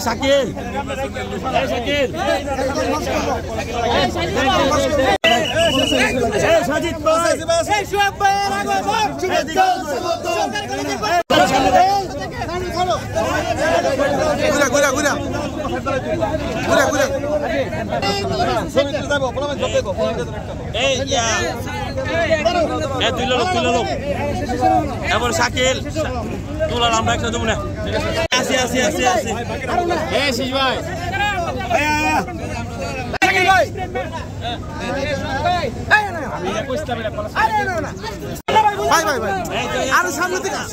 শাকিল সাজিদ এবার শাকিল তোলার আমরা একটা দেবো না আসি ভাই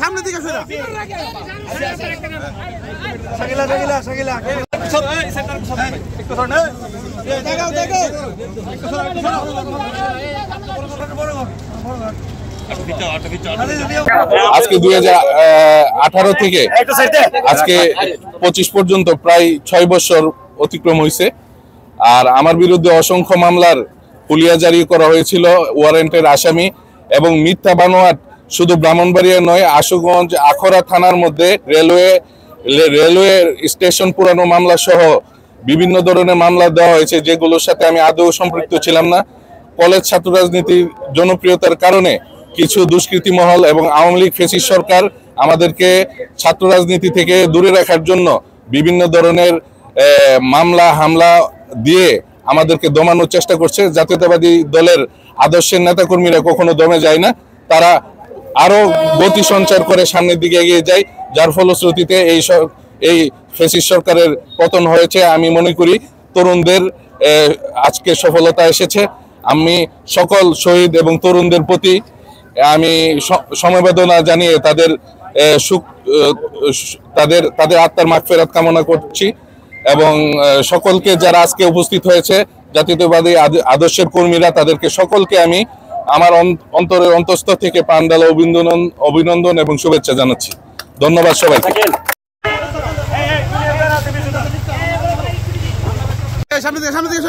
সামনে দিকে আজকে 2018 থেকে আজকে 25 পর্যন্ত প্রায় 6 বছর অতিক্রম হয়েছে। আর আমার বিরুদ্ধে অসংখ্য মামলার হুলিয়া জারি করা হয়েছিল ওয়ারেন্টের আসামি এবং মিথ্যা বানোয়াট শুধু ব্রাহ্মণবাড়িয়া নয়, আশুগঞ্জ আখড়া থানার মধ্যে রেলওয়ে স্টেশন পুরানো মামলা সহ বিভিন্ন ধরনের মামলা দেওয়া হয়েছে, যেগুলোর সাথে আমি আদৌ সম্পৃক্ত ছিলাম না। কলেজ ছাত্র রাজনীতির জনপ্রিয়তার কারণে কিছু দুষ্কৃতী মহল এবং আওয়ামী লীগ ফ্যাসিস্ট সরকার আমাদেরকে ছাত্র রাজনীতি থেকে দূরে রাখার জন্য বিভিন্ন ধরনের মামলা হামলা দিয়ে আমাদেরকে দমানোর চেষ্টা করছে। জাতীয়তাবাদী দলের আদর্শের নেতাকর্মীরা কখনো দমে যায় না, তারা আরো গতি সঞ্চার করে সামনের দিকে এগিয়ে যায়, যার ফলশ্রুতিতে এই ফ্যাসিস্ট সরকারের পতন হয়েছে। আমি মনে করি তরুণদের আজকে সফলতা এসেছে। আমি সকল শহীদ এবং তরুণদের প্রতি আমি সমবেদনা জানিয়ে তাদের আত্মার মাগফিরাত কামনা করছি এবং সকলকে যারা আজকে উপস্থিত হয়েছে জাতীয়তাবাদী আদর্শের কর্মীরা, তাদেরকে সকলকে আমি আমার অন্তরের অন্তঃস্থল থেকে প্রাণঢালা অভিনন্দন এবং শুভেচ্ছা জানাচ্ছি। ধন্যবাদ সবাইকে। সামনে দিকে